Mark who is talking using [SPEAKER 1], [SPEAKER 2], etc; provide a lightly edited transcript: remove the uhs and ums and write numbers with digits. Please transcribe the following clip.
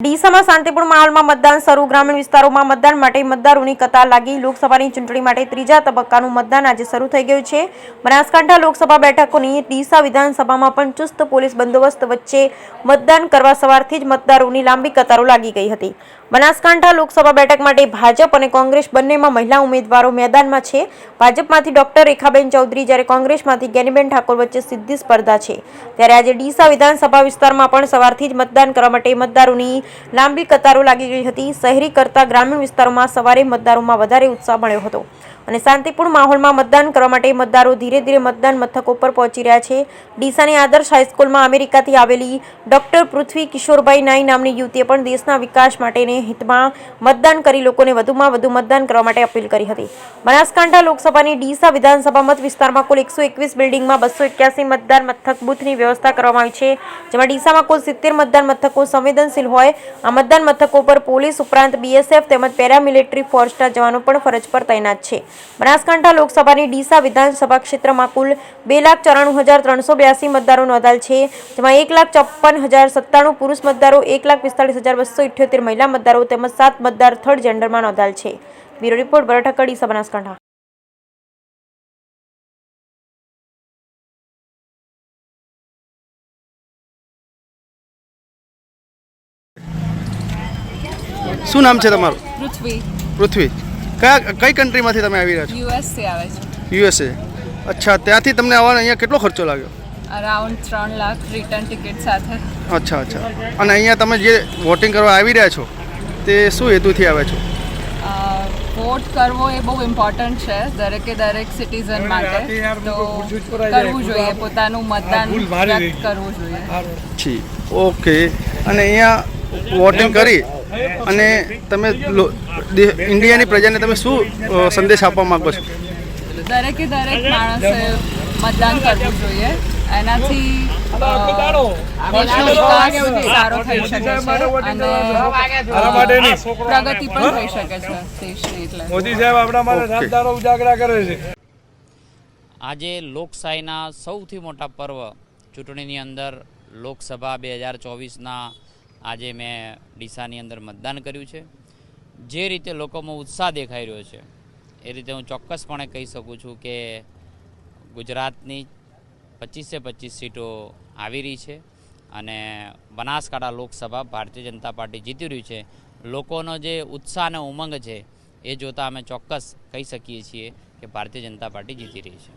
[SPEAKER 1] ડીસામાં શાંતિપૂર્ણ માહોલમાં મતદાન શરૂ। ગ્રામીણ વિસ્તારોમાં મતદાન માટે મતદારોની કતાર લાગી। લોકસભાની ચૂંટણી માટે ત્રીજા તબક્કાનું મતદાન આજે શરૂ થઈ ગયું છે। બનાસકાંઠા લોકસભા બેઠકોની ડીસા વિધાનસભામાં પણ ચુસ્ત પોલીસ બંદોબસ્ત વચ્ચે મતદાન કરવા સવારથી જ મતદારોની લાંબી કતારો લાગી ગઈ હતી। બનાસકાંઠા લોકસભા બેઠક માટે ભાજપ અને કોંગ્રેસ બંનેમાં મહિલા ઉમેદવારો મેદાનમાં છે। ભાજપમાંથી ડોક્ટર રેખાબેન ચૌધરી જ્યારે કોંગ્રેસમાંથી જ્ઞાનીબેન ઠાકોર વચ્ચે સીધી સ્પર્ધા છે। ત્યારે આજે ડીસા વિધાનસભા વિસ્તારમાં પણ સવારથી જ મતદાન કરવા માટે મતદારોની લાંબી કતારો લાગી ગઈ હતી। શહેરી કરતા ગ્રામીણ વિસ્તારોમાં સવારે મતદારોમાં વધારે ઉત્સાહ મળ્યો હતો અને શાંતિપૂર્ણ માહોલમાં મતદાન કરવા માટે મતદારો ધીરે ધીરે મતદાન મથકો પર પહોંચી રહ્યા છે। ડીસાની આદર્શ હાઈસ્કૂલમાં અમેરિકાથી આવેલી ડોક્ટર પૃથ્વી કિશોરભાઈ નાઈ નામની યુવતીએ પણ દેશના વિકાસ માટેને હિતમાં મતદાન કરી લોકોને વધુમાં વધુ મતદાન કરવા માટે અપીલ કરી હતી। બનાસકાંઠા લોકસભાની ડીસા વિધાનસભા મત વિસ્તારમાં કુલ 121 બિલ્ડિંગમાં 281 મતદાન મથક બૂથની વ્યવસ્થા કરવામાં આવી છે, જેમાં ડીસામાં કુલ 70 મતદાન મથકો સંવેદનશીલ હોય। આ મતદાન મથકો પર પોલીસ ઉપરાંત બીએસએફ તેમજ પેરામિલિટરી ફોર્સના જવાનો પણ ફરજ પર તૈનાત છે। બનાસકાંઠા લોકસભાની ડીસા વિધાનસભા ક્ષેત્રમાં કુલ 2,94,382 મતદારો નોંધાયેલ છે, જેમાં 1,54,097 પુરુષ મતદારો, 1,45,278 મહિલા મતદારો તેમજ 7 મતદાર થર્ડ જેન્ડરમાં નોંધાયેલ છે। બ્યુરો રિપોર્ટ ભરત ઠક્કર, ડીસા, બનાસકાંઠા।
[SPEAKER 2] શું નામ છે તમારું?
[SPEAKER 3] પૃથ્વી।
[SPEAKER 2] પૃથ્વી, કઈ કન્ટ્રીમાંથી તમે આવી રહ્યા છો?
[SPEAKER 3] યુએસથી આવે છે।
[SPEAKER 2] યુએસએ। અચ્છા, ત્યાંથી તમને આવવાનો અહીંયા કેટલો ખર્ચો લાગ્યો?
[SPEAKER 3] અરાઉન્ડ 3 લાખ રિટર્ન ટિકિટ સાથે।
[SPEAKER 2] અચ્છા અચ્છા, અને અહીંયા તમે જે વોટિંગ કરવા આવી રહ્યા છો તે શું હેતુથી આવ્યા છો?
[SPEAKER 3] વોટ કરવો એ બહુ ઇમ્પોર્ટન્ટ છે દરેક સિટીઝન માટે, તો કરવું જોઈએ, પોતાનું મતદાન વ્યક્ત કરવું જોઈએ।
[SPEAKER 2] જી, ઓકે। અને અહીંયા વોટિંગ કરી અને તમે ઇન્ડિયાની પ્રજાને તમે શું સંદેશ આપવા માંગો છો?
[SPEAKER 3] દરેક માણસે મતદાન કરવું જોઈએ, એનાથી દેશનો વિકાસ સારો થઈ શકે છે અને પ્રગતિ પણ થઈ શકે છે દેશની। એટલે
[SPEAKER 4] મોદી સાહેબ આપણા માટે રાજદારો ઉજાગરા કરે છે।
[SPEAKER 5] આજે લોકશાહીના સૌથી મોટા પર્વ ચૂંટણીની અંદર લોકસભા 2024ના આજે મેં ડીસાની અંદર મતદાન કર્યું છે। જે રીતે લોકોમાં ઉત્સાહ દેખાઈ રહ્યો છે એ રીતે હું ચોક્કસપણે કહી શકું છું કે ગુજરાતની 25 સીટો આવી રહી છે અને બનાસકાંઠા લોકસભા ભારતીય જનતા પાર્ટી જીતી રહ્યું છે। લોકોનો જે ઉત્સાહ અને ઉમંગ છે એ જોતાં અમે ચોક્કસ કહી શકીએ છીએ કે ભારતીય જનતા પાર્ટી જીતી રહી છે।